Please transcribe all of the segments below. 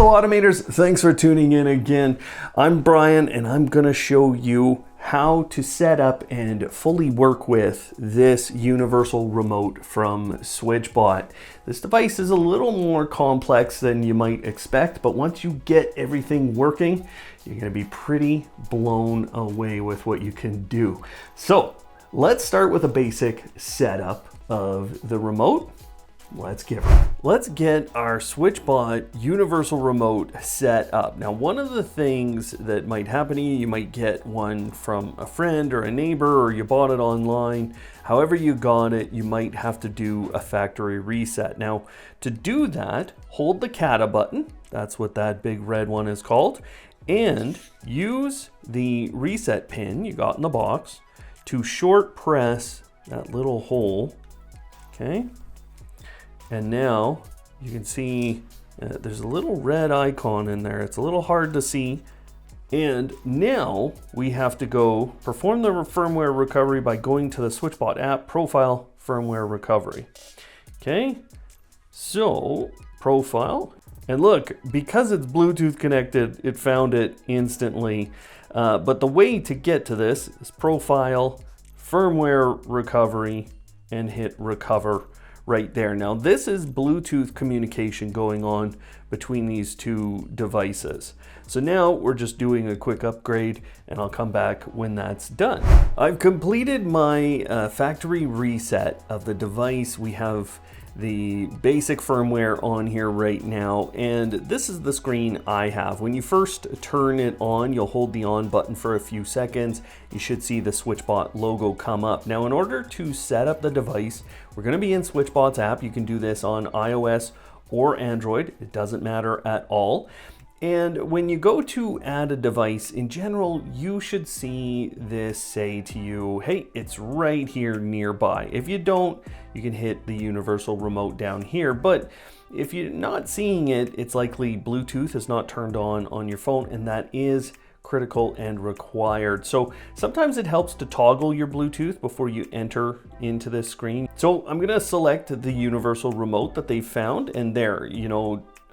Hello automators, thanks for tuning in again. I'm Brian and I'm gonna show you how to set up and fully work with this universal remote from SwitchBot. This device is a little more complex than you might expect, but once you get everything working, you're gonna be pretty blown away with what you can do. So let's start with a basic setup of the remote. Let's get our SwitchBot Universal Remote set up. Now, one of the things that might happen to you, you might get one from a friend or a neighbor, or you bought it online. However you got it, you might have to do a factory reset. Now, to do that, hold the kata button. That's what that big red one is called. And use the reset pin you got in the box to short press that little hole, okay? And now you can see there's a little red icon in there. It's a little hard to see. And now we have to go perform the firmware recovery by going to the SwitchBot app, profile, firmware recovery. Okay, so profile. And look, because it's Bluetooth connected, it found it instantly. But the way to get to this is profile, firmware recovery, and hit recover right there. Now this is Bluetooth communication going on between these two devices. So now we're just doing a quick upgrade and I'll come back when that's done. I've completed my factory reset of the device. We have the basic firmware on here right now, and this is the screen I have. When you first turn it on, you'll hold the on button for a few seconds. You should see the SwitchBot logo come up. Now, in order to set up the device, we're going to be in SwitchBot's app. You can do this on iOS or Android. It doesn't matter at all. And when you go to add a device, in general, you should see this say to you, hey, it's right here nearby. If you don't, you can hit the universal remote down here. But if you're not seeing it, it's likely Bluetooth is not turned on your phone, and that is critical and required. So sometimes it helps to toggle your Bluetooth before you enter into this screen. So I'm gonna select the universal remote that they found, and there,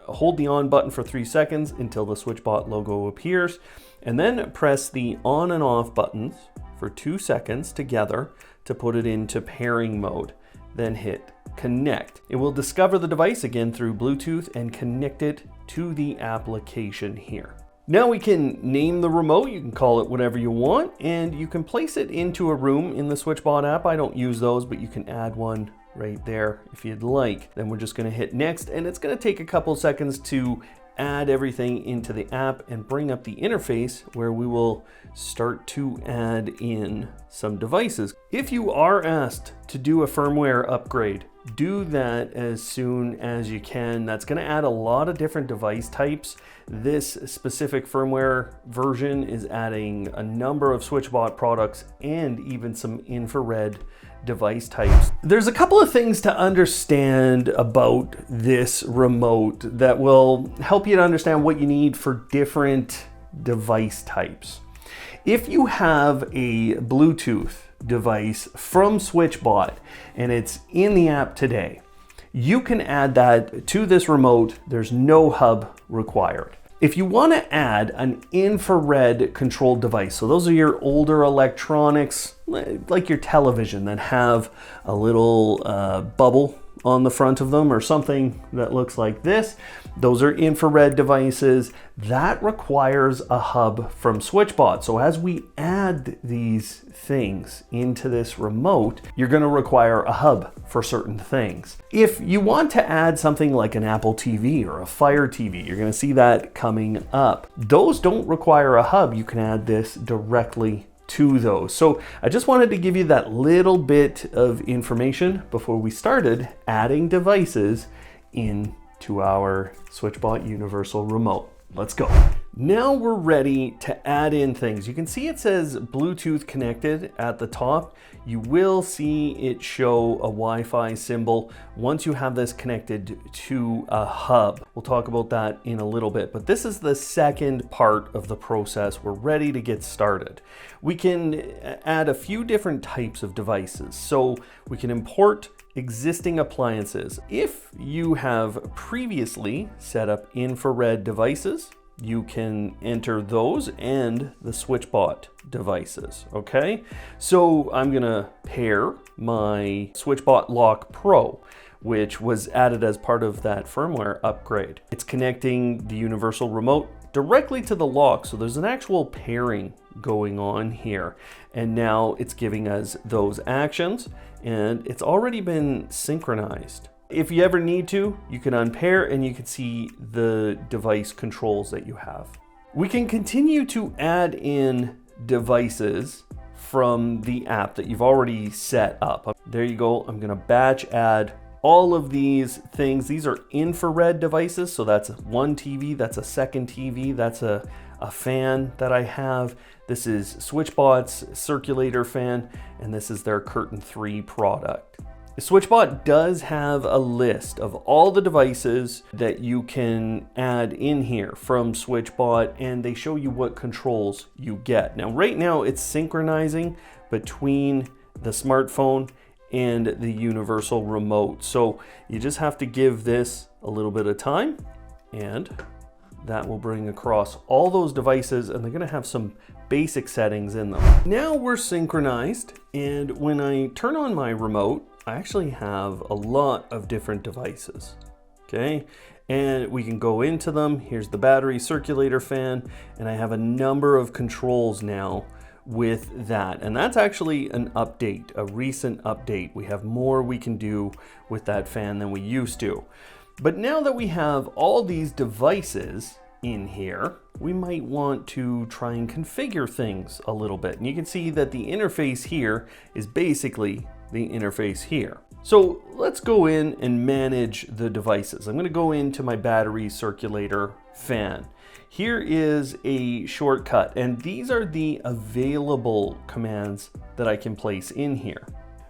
hold the on button for 3 seconds until the SwitchBot logo appears, and then press the on and off buttons for 2 seconds together to put it into pairing mode. Then hit connect. It will discover the device again through Bluetooth and connect it to the application here. Now we can name the remote. You can call it whatever you want, and you can place it into a room in the SwitchBot app. I don't use those, but you can add one right there if you'd like. Then we're just going to hit next, and it's going to take a couple seconds to add everything into the app and bring up the interface where we will start to add in some devices. If you are asked to do a firmware upgrade, do that as soon as you can. That's going to add a lot of different device types. This specific firmware version is adding a number of SwitchBot products and even some infrared device types. There's a couple of things to understand about this remote that will help you to understand what you need for different device types. If you have a Bluetooth device from SwitchBot and it's in the app today, you can add that to this remote. There's no hub required. If you want to add an infrared controlled device, so those are your older electronics, like your television, that have a little bubble on the front of them or something that looks like this. Those are infrared devices. That requires a hub from SwitchBot. So as we add these things into this remote, you're going to require a hub for certain things. If you want to add something like an Apple TV or a Fire TV, you're going to see that coming up. Those don't require a hub. You can add this directly to those. So I just wanted to give you that little bit of information before we started adding devices into our SwitchBot Universal Remote. Let's go. Now we're ready to add in things. You can see it says Bluetooth connected at the top. You will see it show a Wi-Fi symbol once you have this connected to a hub. We'll talk about that in a little bit, but this is the second part of the process. We're ready to get started. We can add a few different types of devices. So we can import existing appliances. If you have previously set up infrared devices, you can enter those and the SwitchBot devices, okay? So I'm gonna pair my SwitchBot Lock Pro, which was added as part of that firmware upgrade. It's connecting the universal remote directly to the lock, so there's an actual pairing going on here. And now it's giving us those actions, and it's already been synchronized. If you ever need to, you can unpair and you can see the device controls that you have. We can continue to add in devices from the app that you've already set up. There you go. I'm gonna batch add all of these things. These are infrared devices. So that's one TV, that's a second TV, that's a fan that I have. This is SwitchBot's circulator fan, and this is their Curtain 3 product. SwitchBot does have a list of all the devices that you can add in here from SwitchBot, and they show you what controls you get. Now, right now it's synchronizing between the smartphone and the universal remote. So you just have to give this a little bit of time, and that will bring across all those devices, and they're gonna have some basic settings in them. Now we're synchronized, and when I turn on my remote, I actually have a lot of different devices, okay? And we can go into them. Here's the battery circulator fan, and I have a number of controls now with that. And that's actually an update, a recent update. We have more we can do with that fan than we used to. But now that we have all these devices in here, we might want to try and configure things a little bit. And you can see that the interface here is basically the interface here. So let's go in and manage the devices. I'm going to go into my battery circulator fan. Here is a shortcut, and these are the available commands that I can place in here.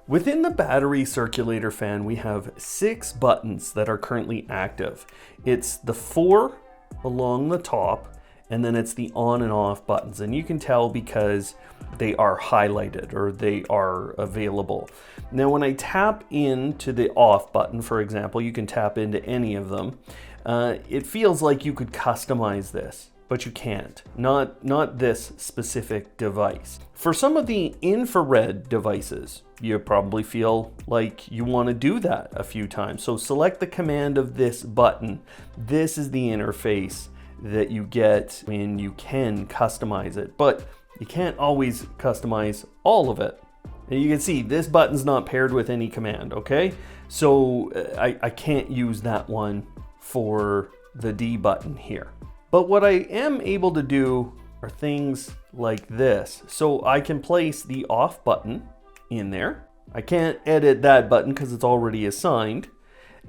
Within the battery circulator fan, we have 6 buttons that are currently active. It's the 4 along the top, and then it's the on and off buttons. And you can tell because they are highlighted or they are available. Now, when I tap into the off button, for example, you can tap into any of them. It feels like you could customize this, but you can't, not this specific device. For some of the infrared devices, you probably feel like you want to do that a few times. So select the command of this button. This is the interface that you get when you can customize it, but you can't always customize all of it. And you can see this button's not paired with any command, okay? So I can't use that one for the D button here. But what I am able to do are things like this. So I can place the off button in there. I can't edit that button because it's already assigned.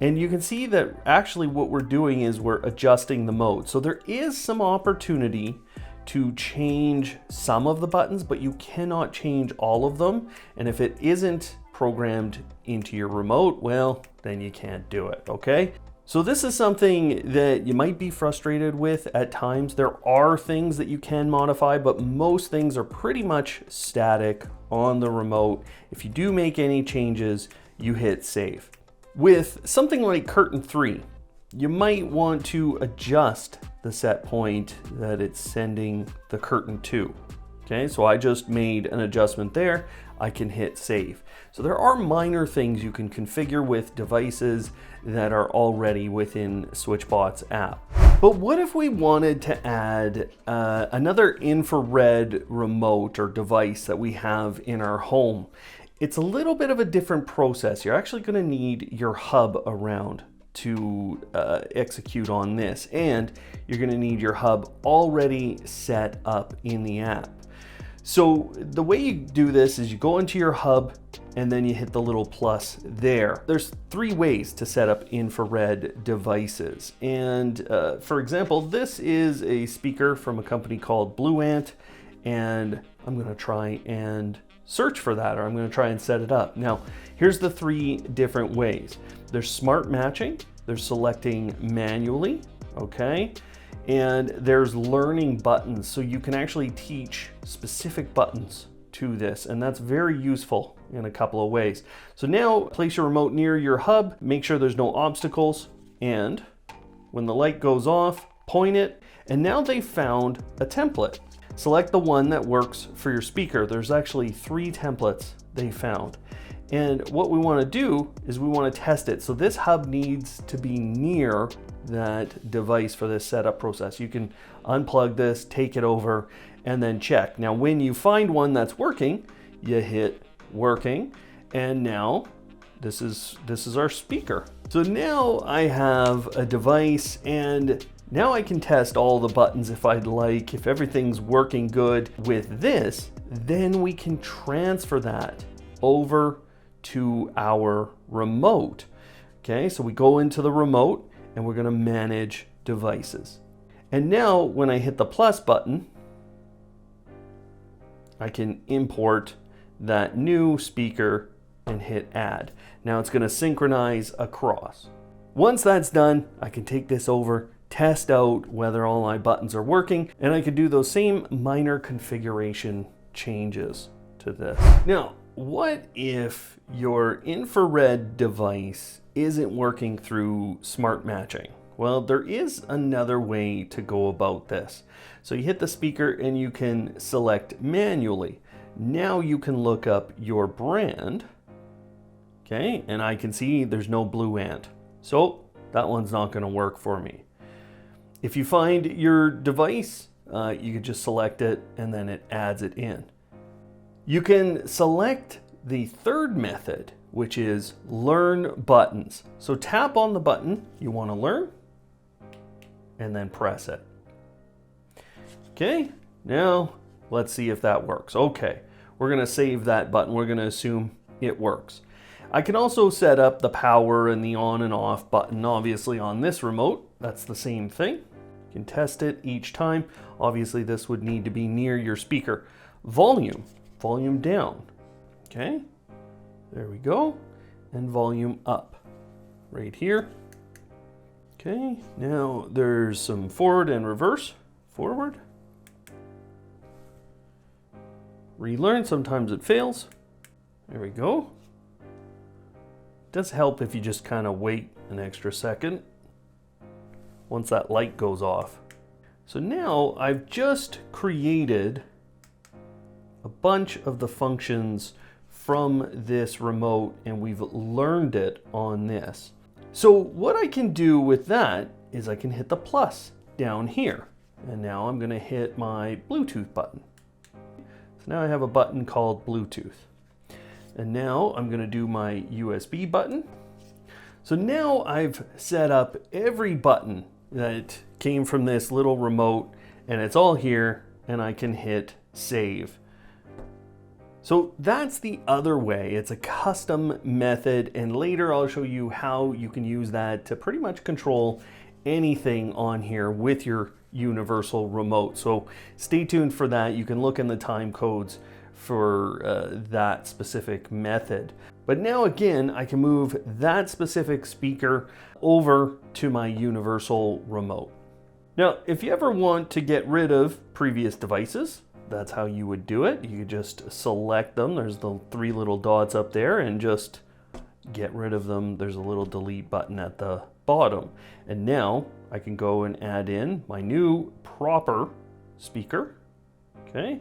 And you can see that actually what we're doing is we're adjusting the mode. So there is some opportunity to change some of the buttons, but you cannot change all of them. And if it isn't programmed into your remote, well, then you can't do it, okay? So this is something that you might be frustrated with at times. There are things that you can modify, but most things are pretty much static on the remote. If you do make any changes, you hit save. With something like Curtain 3, you might want to adjust the set point that it's sending the curtain to. Okay, so I just made an adjustment there. I can hit save. So there are minor things you can configure with devices that are already within SwitchBot's app. But what if we wanted to add another infrared remote or device that we have in our home? It's a little bit of a different process. You're actually going to need your hub around to execute on this, and you're going to need your hub already set up in the app. So the way you do this is you go into your hub and then you hit the little plus there. There's 3 ways to set up infrared devices. And for example, this is a speaker from a company called Blue Ant, and I'm going to try and search for that, or I'm going to try and set it up. Now, here's the 3 different ways. There's smart matching, there's selecting manually, okay? And there's learning buttons, so you can actually teach specific buttons to this, and that's very useful in a couple of ways. So now place your remote near your hub, make sure there's no obstacles, and when the light goes off, point it, and now they found a template. Select the one that works for your speaker. There's actually 3 templates they found. And what we want to do is we want to test it. So this hub needs to be near that device for this setup process. You can unplug this, take it over, and then check. Now, when you find one that's working, you hit working, and now this is our speaker. So now I have a device, and now I can test all the buttons if I'd like. If everything's working good with this, then we can transfer that over to our remote. Okay, so we go into the remote and we're going to manage devices. And now when I hit the plus button, I can import that new speaker and hit add. Now it's going to synchronize across. Once that's done, I can take this over, test out whether all my buttons are working, and I could do those same minor configuration changes to this. Now, what if your infrared device isn't working through smart matching? Well, there is another way to go about this. So you hit the speaker and you can select manually. Now you can look up your brand, okay, and I can see there's no blue ant. So that one's not going to work for me. If you find your device, you can just select it and then it adds it in. You can select the third method, which is learn buttons. So tap on the button you want to learn and then press it. Okay, now let's see if that works. Okay, we're going to save that button. We're going to assume it works. I can also set up the power and the on and off button, obviously on this remote. That's the same thing. You can test it each time. Obviously this would need to be near your speaker. Volume down. Okay, there we go. And volume up right here. Okay, now there's some forward and reverse. Forward. Relearn, sometimes it fails. There we go. It does help if you just kind of wait an extra second once that light goes off. So now I've just created a bunch of the functions from this remote and we've learned it on this. So what I can do with that is I can hit the plus down here. And now I'm going to hit my Bluetooth button. So now I have a button called Bluetooth. And now I'm going to do my USB button. So now I've set up every button that came from this little remote and it's all here, and I can hit save. So that's the other way. It's a custom method, and later I'll show you how you can use that to pretty much control anything on here with your universal remote. So stay tuned for that. You can look in the time codes for that specific method. But now again, I can move that specific speaker over to my universal remote. Now, if you ever want to get rid of previous devices, that's how you would do it. You could just select them. There's the 3 little dots up there and just get rid of them. There's a little delete button at the bottom. And now I can go and add in my new proper speaker. Okay.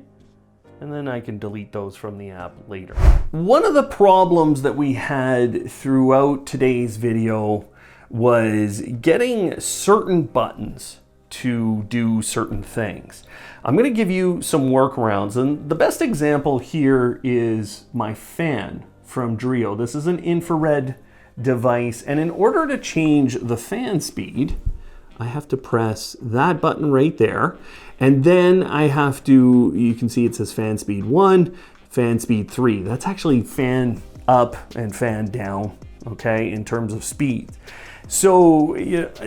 And then I can delete those from the app later. One of the problems that we had throughout today's video was getting certain buttons to do certain things. I'm going to give you some workarounds, and the best example here is my fan from Drio. This is an infrared device, and in order to change the fan speed, I have to press that button right there, and then I have to, you can see it says fan speed 1, fan speed 3. That's actually fan up and fan down, okay, in terms of speed. So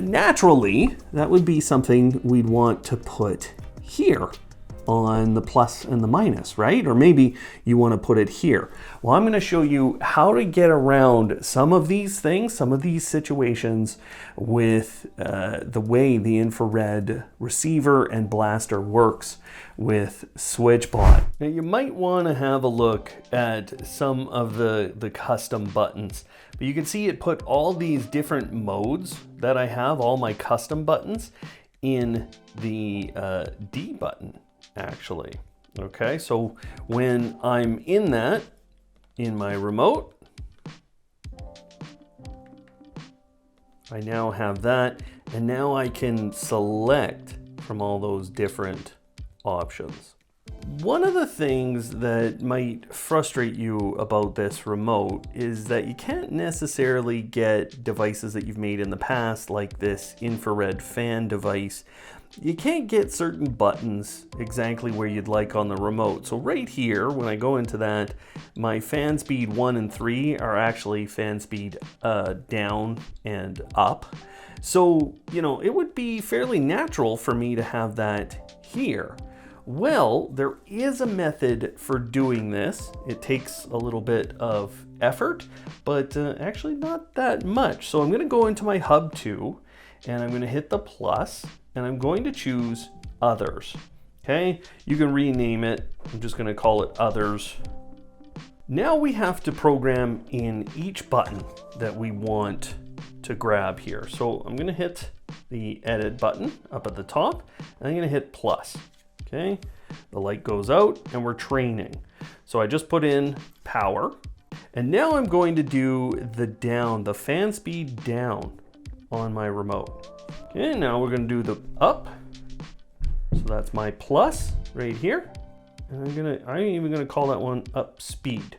naturally, that would be something we'd want to put here, on the plus and the minus, right? Or maybe you want to put it here. Well, I'm going to show you how to get around some of these things, some of these situations with the way the infrared receiver and blaster works with SwitchBot. Now you might want to have a look at some of the custom buttons, but you can see it put all these different modes that I have, all my custom buttons, in the D button actually. Okay, so when I'm in that, in my remote, I now have that, and now I can select from all those different options. One of the things that might frustrate you about this remote is that you can't necessarily get devices that you've made in the past, like this infrared fan device. You can't get certain buttons exactly where you'd like on the remote. So right here, when I go into that, my fan speed 1 and 3 are actually fan speed down and up. So, you know, it would be fairly natural for me to have that here. Well, there is a method for doing this. It takes a little bit of effort, but actually not that much. So I'm going to go into my Hub 2, and I'm going to hit the plus, and I'm going to choose Others. Okay, you can rename it. I'm just going to call it Others. Now we have to program in each button that we want to grab here. So I'm going to hit the Edit button up at the top, and I'm going to hit plus. Okay, the light goes out and we're training. So I just put in power, and now I'm going to do the fan speed down on my remote. Okay, now we're going to do the up. So that's my plus right here. And I'm even going to call that one up speed.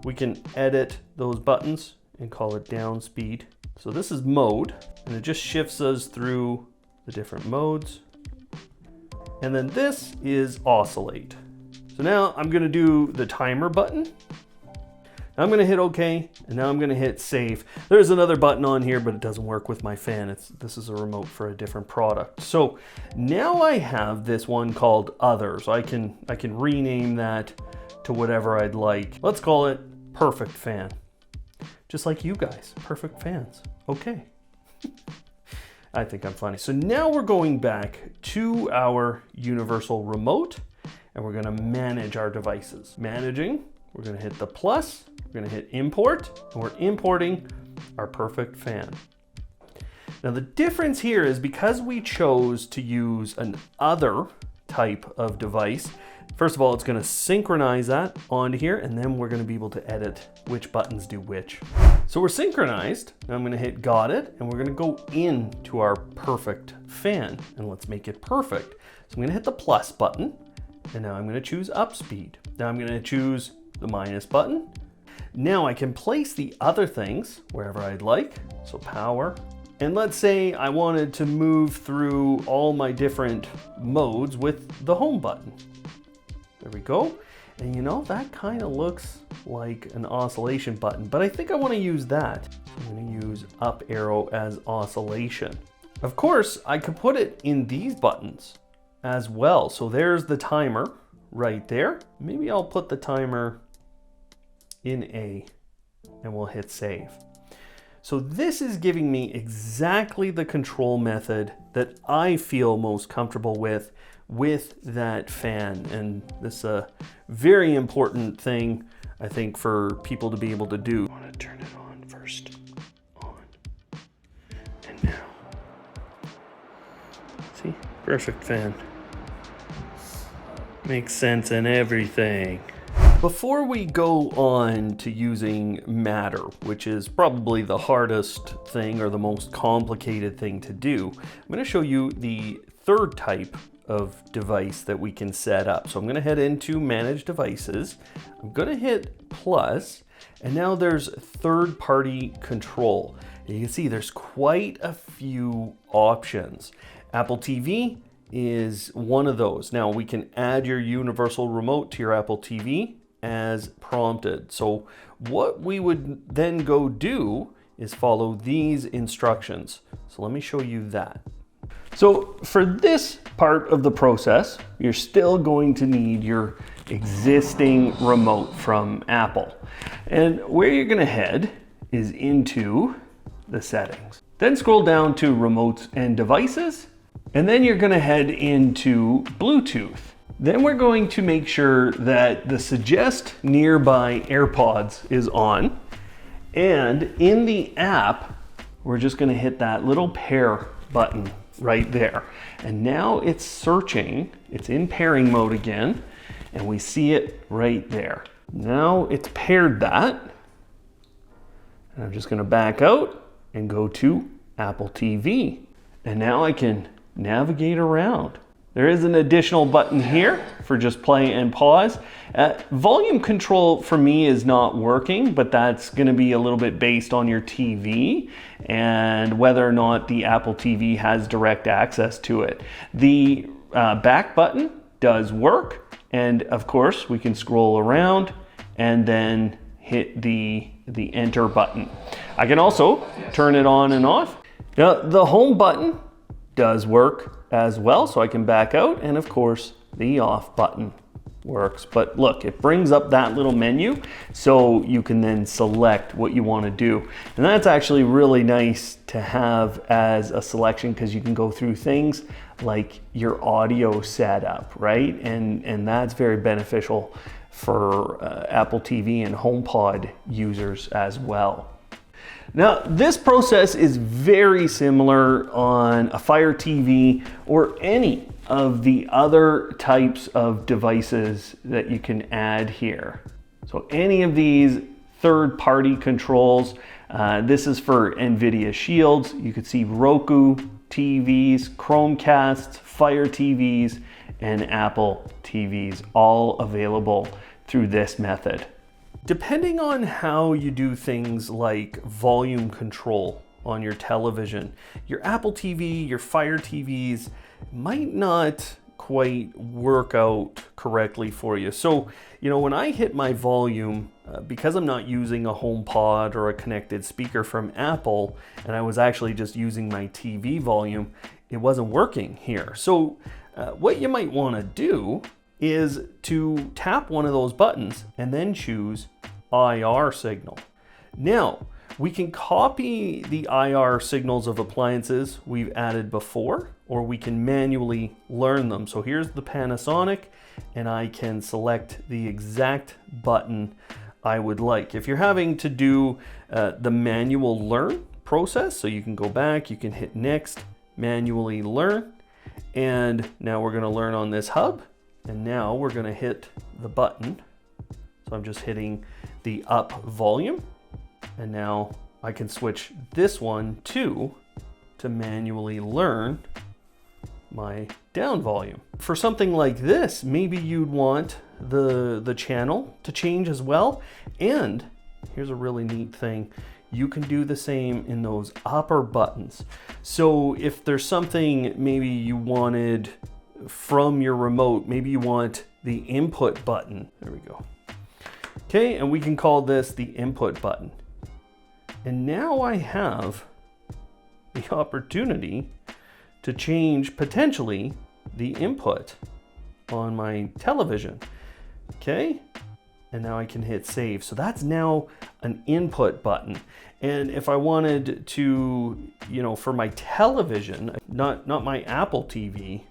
We can edit those buttons and call it down speed. So this is mode, and it just shifts us through the different modes. And then this is oscillate. So now I'm going to do the timer button. Now I'm going to hit OK, and now I'm going to hit save. There's another button on here, but it doesn't work with my fan. This is a remote for a different product. So now I have this one called Others. I can rename that to whatever I'd like. Let's call it Perfect Fan. Just like you guys, perfect fans. Okay. I think I'm funny. So now we're going back to our universal remote, and we're going to manage our devices. Managing, we're going to hit the plus, we're going to hit import, and we're importing our perfect fan. Now the difference here is because we chose to use an other type of device, first of all, it's going to synchronize that onto here, and then we're going to be able to edit which buttons do which. So we're synchronized. Now I'm going to hit got it, and we're going to go into our perfect fan, and let's make it perfect. So I'm going to hit the plus button, and now I'm going to choose up speed. Now I'm going to choose the minus button. Now I can place the other things wherever I'd like. So power. And let's say I wanted to move through all my different modes with the home button. There we go. And you know, that kind of looks like an oscillation button, but I think I want to use that. I'm going to use up arrow as oscillation. Of course, I could put it in these buttons as well. So there's the timer right there. Maybe I'll put the timer in A, and we'll hit save. So this is giving me exactly the control method that I feel most comfortable with that fan. And this is a very important thing, I think, for people to be able to do. I want to turn it on first. On. And now. See? Perfect fan. Makes sense in everything. Before we go on to using Matter, which is probably the hardest thing or the most complicated thing to do, I'm going to show you the third type of device that we can set up. So I'm going to head into Manage Devices. I'm going to hit plus, and now there's third-party control. And you can see there's quite a few options. Apple TV is one of those. Now we can add your universal remote to your Apple TV as prompted. So what we would then go do is follow these instructions. So let me show you that. So for this part of the process, you're still going to need your existing remote from Apple. And where you're going to head is into the settings. Then scroll down to remotes and devices, and then you're going to head into Bluetooth. Then we're going to make sure that the suggest nearby AirPods is on. And in the app, we're just going to hit that little pair button right there. And now it's searching, it's in pairing mode again, and we see it right there. Now it's paired that. And I'm just going to back out and go to Apple TV. And now I can navigate around. There is an additional button here for just play and pause. Volume control for me is not working, but that's going to be a little bit based on your TV and whether or not the Apple TV has direct access to it. The back button does work, and of course we can scroll around and then hit the enter button. I can also turn it on and off. Now the home button does work as well, so I can back out, and of course the off button works. But look, it brings up that little menu so you can then select what you want to do, and that's actually really nice to have as a selection because you can go through things like your audio setup, right? And that's very beneficial for Apple TV and HomePod users as well. Now, this process is very similar on a Fire TV or any of the other types of devices that you can add here. So any of these third-party controls, this is for NVIDIA Shields. You could see Roku TVs, Chromecasts, Fire TVs, and Apple TVs, all available through this method. Depending on how you do things like volume control on your television, your Apple TV, your Fire TVs might not quite work out correctly for you. So, when I hit my volume, because I'm not using a HomePod or a connected speaker from Apple, and I was actually just using my TV volume, it wasn't working here. So what you might want to do is to tap one of those buttons and then choose IR signal. Now, we can copy the IR signals of appliances we've added before, or we can manually learn them. So here's the Panasonic, and I can select the exact button I would like. If you're having to do the manual learn process, so you can go back, you can hit next, manually learn, and now we're going to learn on this hub. And now we're going to hit the button. So I'm just hitting the up volume. And now I can switch this one to manually learn my down volume. For something like this, maybe you'd want the channel to change as well. And here's a really neat thing. You can do the same in those upper buttons. So if there's something maybe you wanted from your remote, maybe you want the input button. There we go. Okay, and we can call this the input button. And now I have the opportunity to change potentially the input on my television. Okay, and now I can hit save. So that's now an input button. And if I wanted to, for my television, not my Apple TV,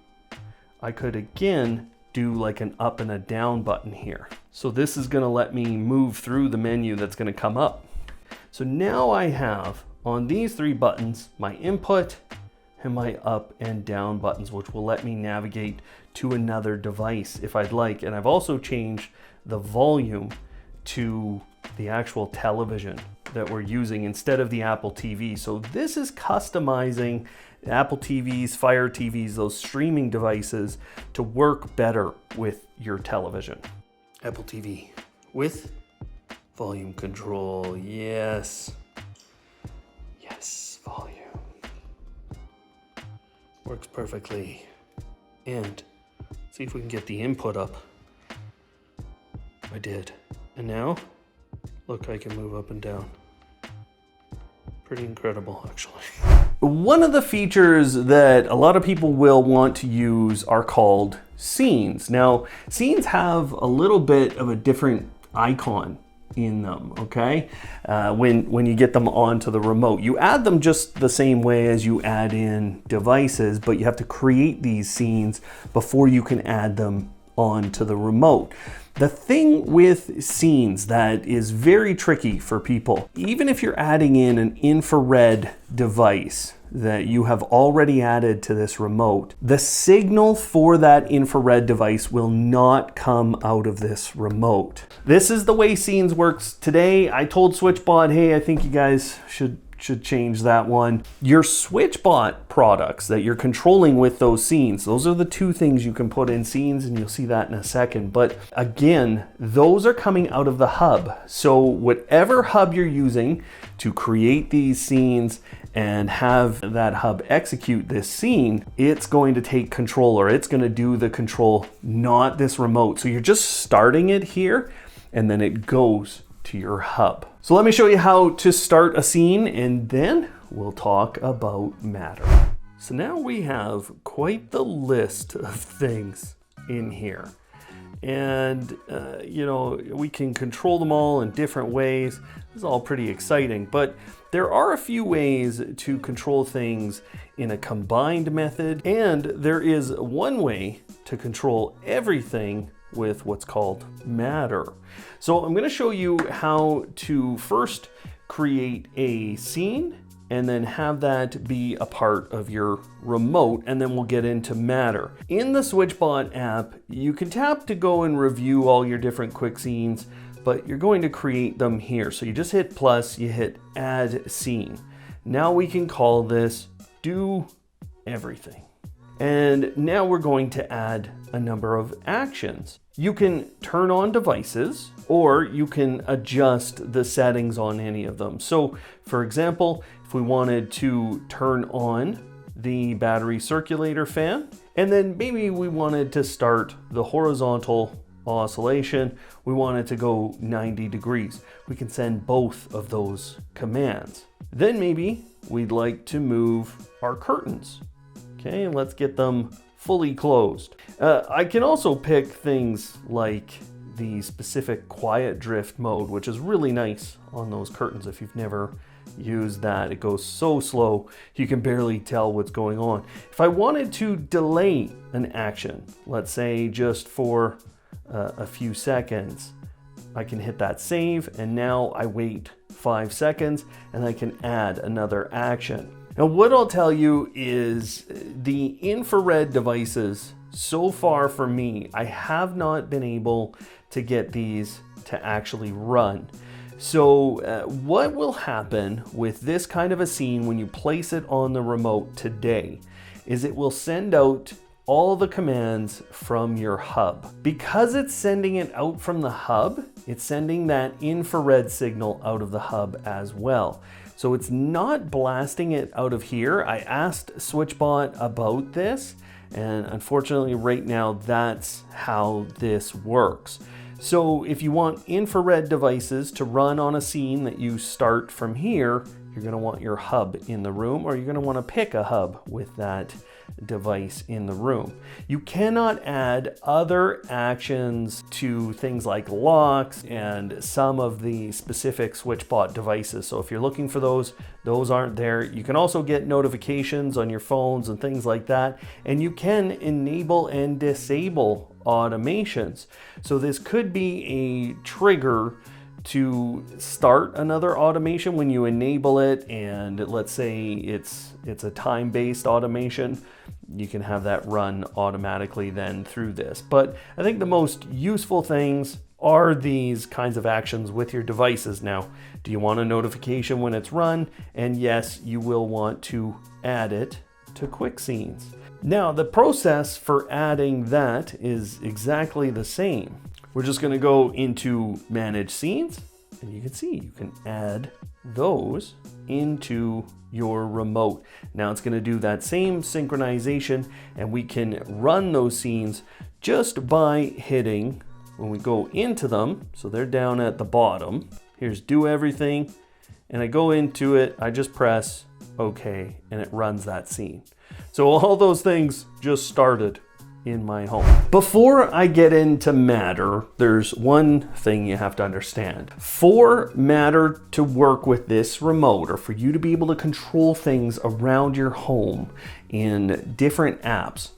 I could again do like an up and a down button here. So this is going to let me move through the menu that's going to come up. So now I have on these three buttons my input and my up and down buttons, which will let me navigate to another device if I'd like. And I've also changed the volume to the actual television that we're using instead of the Apple TV. So this is customizing Apple TVs, Fire TVs, those streaming devices to work better with your television. Apple TV with volume control. Yes. Yes, volume. Works perfectly. And see if we can get the input up. I did. And now, look, I can move up and down. Pretty incredible, actually. One of the features that a lot of people will want to use are called scenes. Now, scenes have a little bit of a different icon in them, okay? When you get them onto the remote. You add them just the same way as you add in devices, but you have to create these scenes before you can add them onto the remote. The thing with scenes that is very tricky for people, even if you're adding in an infrared device that you have already added to this remote, the signal for that infrared device will not come out of this remote. This is the way scenes works today. I told SwitchBot, hey, I think you guys should change that one. Your SwitchBot products that you're controlling with those scenes, those are the two things you can put in scenes, and you'll see that in a second. But again, those are coming out of the hub. So whatever hub you're using to create these scenes and have that hub execute this scene, it's going to take control, or it's going to do the control, not this remote. So you're just starting it here, and then it goes to your hub. So let me show you how to start a scene, and then we'll talk about Matter. So now we have quite the list of things in here. And, you know, we can control them all in different ways. This is all pretty exciting, but there are a few ways to control things in a combined method, and there is one way to control everything with what's called Matter. So I'm going to show you how to first create a scene and then have that be a part of your remote, and then we'll get into Matter. In the SwitchBot app, you can tap to go and review all your different quick scenes, but you're going to create them here. So you just hit plus, you hit add scene. Now we can call this do everything. And now we're going to add a number of actions. You can turn on devices, or you can adjust the settings on any of them. So for example, if we wanted to turn on the battery circulator fan, and then maybe we wanted to start the horizontal oscillation, we want it to go 90 degrees. We can send both of those commands. Then maybe we'd like to move our curtains. Okay, let's get them fully closed. I can also pick things like the specific quiet drift mode, which is really nice on those curtains. If you've never used that, it goes so slow you can barely tell what's going on. If I wanted to delay an action, let's say just for a few seconds, I can hit that save, and now I wait 5 seconds and I can add another action. Now what I'll tell you is the infrared devices, so far for me, I have not been able to get these to actually run. So what will happen with this kind of a scene when you place it on the remote today is it will send out all the commands from your hub. Because it's sending it out from the hub, it's sending that infrared signal out of the hub as well. So it's not blasting it out of here. I asked SwitchBot about this, and unfortunately right now that's how this works. So if you want infrared devices to run on a scene that you start from here, you're going to want your hub in the room, or you're going to want to pick a hub with that device in the room. You cannot add other actions to things like locks and some of the specific SwitchBot devices. So if you're looking for those aren't there. You can also get notifications on your phones and things like that, and you can enable and disable automations. So this could be a trigger to start another automation when you enable it, and let's say it's a time-based automation, you can have that run automatically then through this. But I think the most useful things are these kinds of actions with your devices. Now, do you want a notification when it's run? And yes, you will want to add it to quick scenes. Now, the process for adding that is exactly the same. We're just going to go into manage scenes, and you can see you can add those into your remote. Now it's going to do that same synchronization, and we can run those scenes just by hitting, when we go into them, so they're down at the bottom. Here's do everything, and I go into it, I just press okay, and it runs that scene. So all those things just started in my home. Before I get into Matter, there's one thing you have to understand. For Matter to work with this remote, or for you to be able to control things around your home in different apps,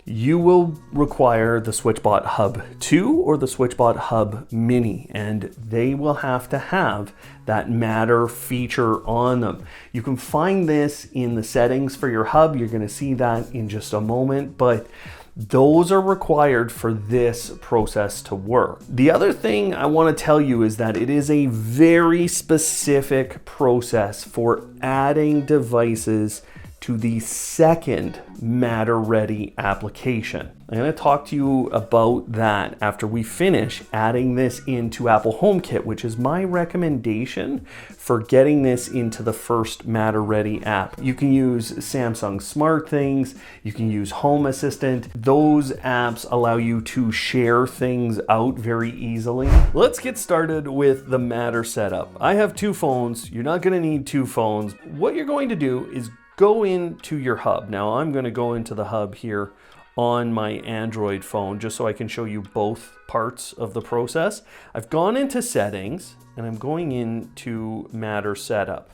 you will require the SwitchBot Hub 2 or the SwitchBot Hub Mini, and they will have to have that Matter feature on them. You can find this in the settings for your hub. You're going to see that in just a moment, but those are required for this process to work. The other thing I want to tell you is that it is a very specific process for adding devices to the second Matter Ready application. I'm going to talk to you about that after we finish adding this into Apple HomeKit, which is my recommendation for getting this into the first Matter Ready app. You can use Samsung SmartThings, you can use Home Assistant. Those apps allow you to share things out very easily. Let's get started with the Matter setup. I have two phones. You're not going to need two phones. What you're going to do is go into your hub. Now I'm going to go into the hub here on my Android phone just so I can show you both parts of the process. I've gone into settings and I'm going into Matter setup.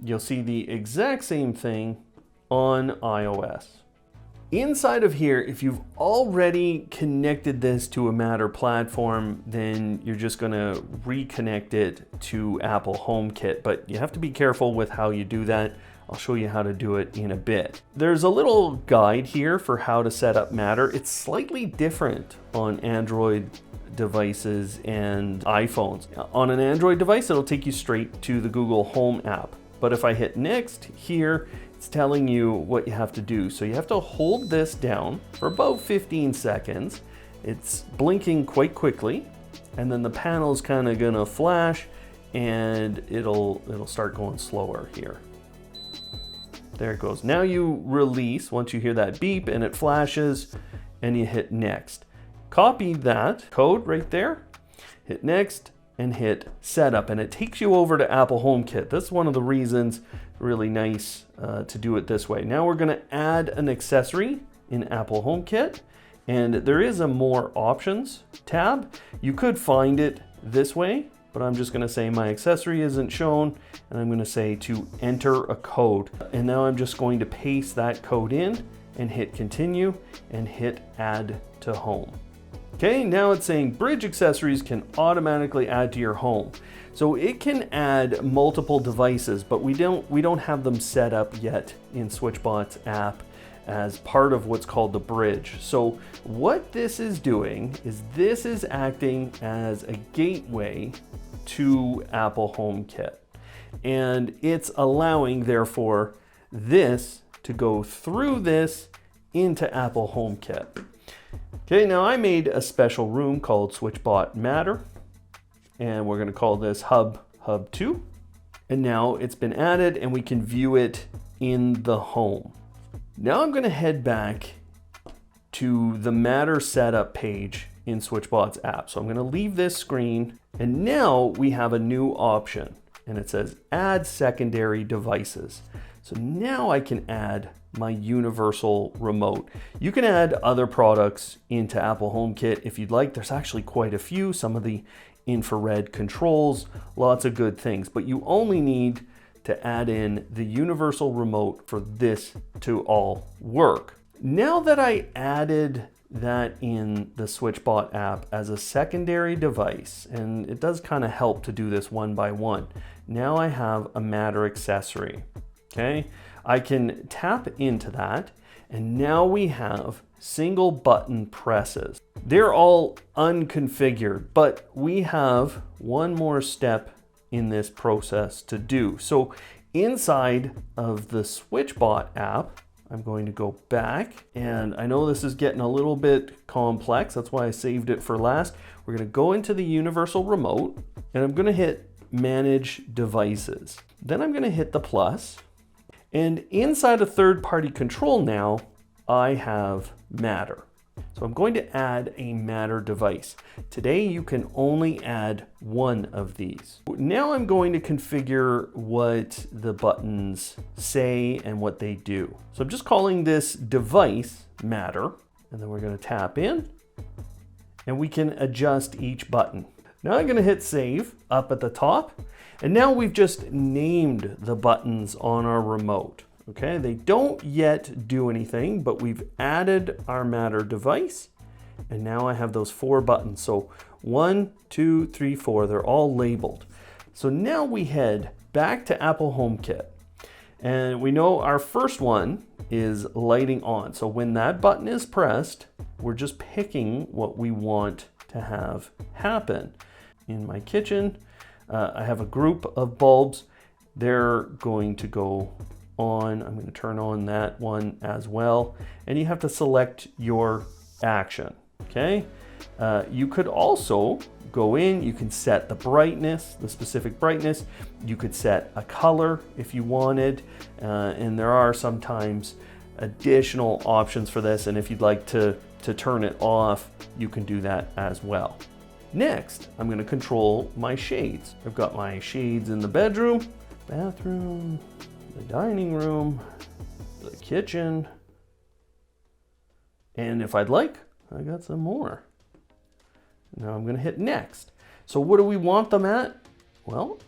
You'll see the exact same thing on iOS. Inside of here, if you've already connected this to a Matter platform, then you're just going to reconnect it to Apple HomeKit, but you have to be careful with how you do that. I'll show you how to do it in a bit. There's a little guide here for how to set up Matter. It's slightly different on Android devices and iPhones. On an Android device, it'll take you straight to the Google Home app. But if I hit next here, it's telling you what you have to do. So you have to hold this down for about 15 seconds. It's blinking quite quickly, and then the panel's kind of gonna flash and it'll start going slower here. There it goes. Now you release once you hear that beep and it flashes, and you hit next. Copy that code right there, hit next, and hit setup, and it takes you over to Apple HomeKit. That's one of the reasons really nice to do it this way. Now we're going to add an accessory in Apple HomeKit, and there is a more options tab. You could find it this way, but I'm just going to say my accessory isn't shown, and I'm going to say to enter a code. And now I'm just going to paste that code in and hit continue and hit add to home. Okay, now it's saying Bridge accessories can automatically add to your home. So it can add multiple devices, but we don't have them set up yet in SwitchBot's app as part of what's called the Bridge. So what this is doing is this is acting as a gateway to Apple HomeKit. And it's allowing, therefore, this to go through this into Apple HomeKit. Okay, now I made a special room called SwitchBot Matter, and we're going to call this Hub 2. And now it's been added and we can view it in the home. Now I'm going to head back to the Matter setup page in SwitchBot's app. So I'm going to leave this screen, and now we have a new option, and it says add secondary devices. So now I can add my universal remote. You can add other products into Apple HomeKit if you'd like. There's actually quite a few, some of the infrared controls, lots of good things, but you only need to add in the universal remote for this to all work. Now that I added that in the SwitchBot app as a secondary device, and it does kind of help to do this one by one, now I have a Matter accessory. Okay, I can tap into that, and now we have single button presses. They're all unconfigured, but we have one more step in this process to do. So inside of the SwitchBot app, I'm going to go back, and I know this is getting a little bit complex. That's why I saved it for last. We're going to go into the universal remote, and I'm going to hit manage devices. Then I'm going to hit the plus. And inside of third-party control now, I have Matter. So I'm going to add a Matter device. Today you can only add one of these. Now I'm going to configure what the buttons say and what they do. So I'm just calling this device Matter, and then we're going to tap in and we can adjust each button. Now I'm going to hit save up at the top, and now we've just named the buttons on our remote. Okay, they don't yet do anything, but we've added our Matter device, and now I have those 4 buttons. So 1, 2, 3, 4, they're all labeled. So now we head back to Apple HomeKit, and we know our first one is lighting on. So when that button is pressed, we're just picking what we want to have happen. In my kitchen, I have a group of bulbs. They're going to go on. I'm going to turn on that one as well. And you have to select your action, okay? You could also go in, you can set the brightness, the specific brightness. You could set a color if you wanted. And there are sometimes additional options for this. And if you'd like to turn it off, you can do that as well. Next, I'm going to control my shades. I've got my shades in the bedroom, bathroom, the dining room, the kitchen, and if I'd like, I got some more. Now I'm going to hit next. So what do we want them at? Well,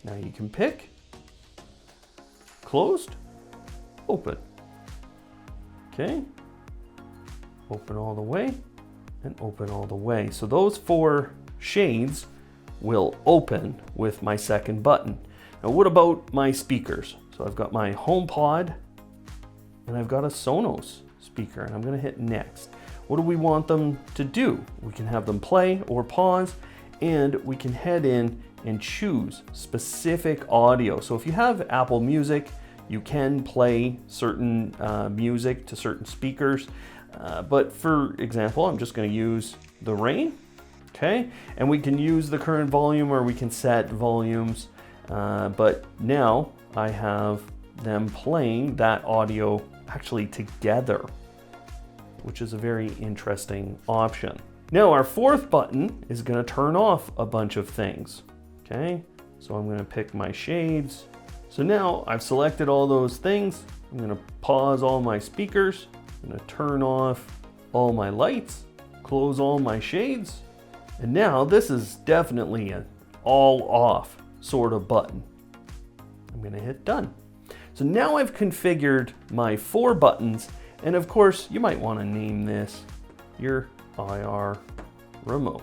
now you can pick closed, open. Okay, open all the way and open all the way. So those 4 shades will open with my second button. Now what about my speakers? So I've got my HomePod and I've got a Sonos speaker, and I'm going to hit next. What do we want them to do? We can have them play or pause, and we can head in and choose specific audio. So if you have Apple Music, you can play certain music to certain speakers. But for example, I'm just going to use the rain, okay? And we can use the current volume, or we can set volumes. But now I have them playing that audio actually together, which is a very interesting option. Now our 4th button is going to turn off a bunch of things, okay? So I'm going to pick my shades. So now I've selected all those things. I'm going to pause all my speakers. I'm going to turn off all my lights, close all my shades. And now this is definitely an all off sort of button. I'm going to hit done. So now I've configured my 4 buttons, and of course you might want to name this your IR remote.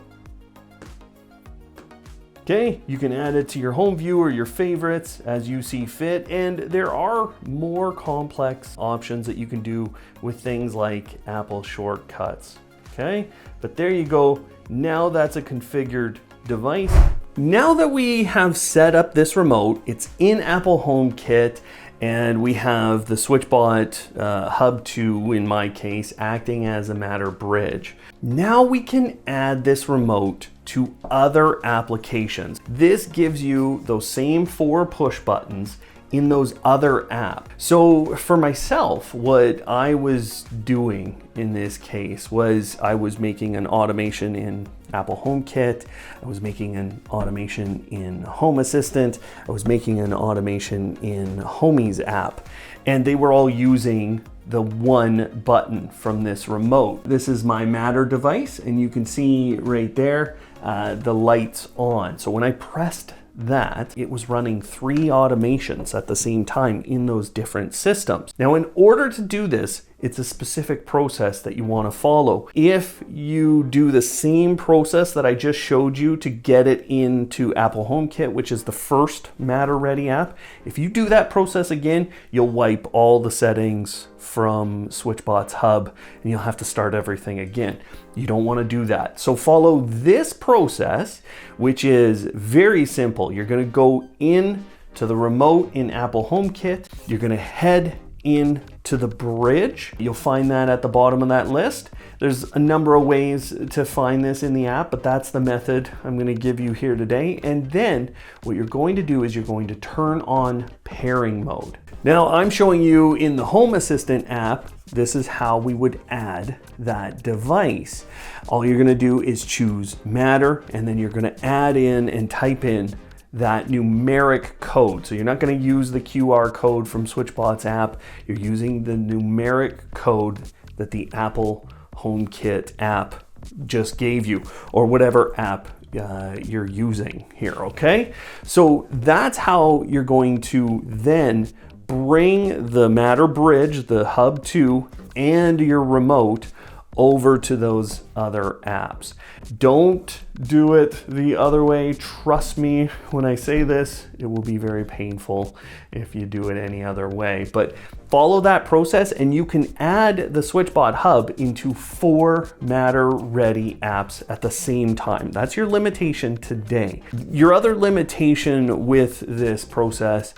Okay, you can add it to your home view or your favorites as you see fit, and there are more complex options that you can do with things like Apple shortcuts. Okay, but there you go. Now that's a configured device. Now that we have set up this remote, it's in Apple HomeKit, and we have the SwitchBot Hub 2, in my case, acting as a Matter bridge. Now we can add this remote to other applications. This gives you those same 4 push buttons in those other apps. So for myself, what I was doing in this case was I was making an automation in Apple HomeKit, I was making an automation in Home Assistant, I was making an automation in Homey's app, and they were all using the one button from this remote. This is my Matter device, and you can see right there the lights on. So when I pressed that, it was running 3 automations at the same time in those different systems. Now, in order to do this, it's a specific process that you want to follow. If you do the same process that I just showed you to get it into Apple HomeKit, which is the first Matter Ready app, if you do that process again, you'll wipe all the settings from SwitchBot's hub and you'll have to start everything again. You don't want to do that. So follow this process, which is very simple. You're going to go in to the remote in Apple HomeKit. You're going to head into the bridge. You'll find that at the bottom of that list. There's a number of ways to find this in the app, but that's the method I'm going to give you here today. And then what you're going to do is you're going to turn on pairing mode. Now I'm showing you in the Home Assistant app, this is how we would add that device. All you're going to do is choose Matter, and then you're going to add in and type in that numeric code. So you're not going to use the QR code from SwitchBot's app. You're using the numeric code that the Apple HomeKit app just gave you, or whatever app you're using here, okay? So that's how you're going to then bring the Matter bridge, the Hub 2, and your remote over to those other apps. Don't do it the other way. Trust me when I say this, it will be very painful if you do it any other way. But follow that process and you can add the SwitchBot Hub into 4 Matter-ready apps at the same time. That's your limitation today. Your other limitation with this process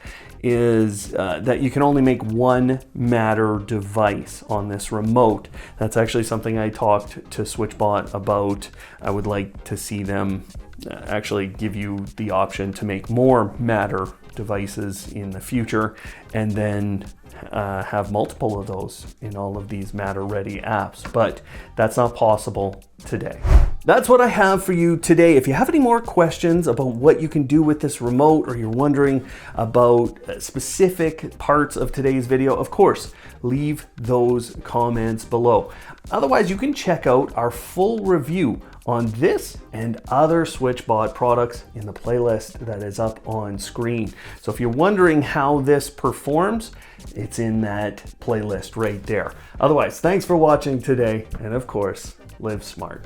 is that you can only make 1 Matter device on this remote. That's actually something I talked to SwitchBot about. I would like to see them actually give you the option to make more Matter devices in the future, and then have multiple of those in all of these Matter-ready apps, but that's not possible today. That's what I have for you today. If you have any more questions about what you can do with this remote, or you're wondering about specific parts of today's video, of course, leave those comments below. Otherwise, you can check out our full review on this and other SwitchBot products in the playlist that is up on screen. So if you're wondering how this performs, it's in that playlist right there. Otherwise, thanks for watching today, and of course, live smart.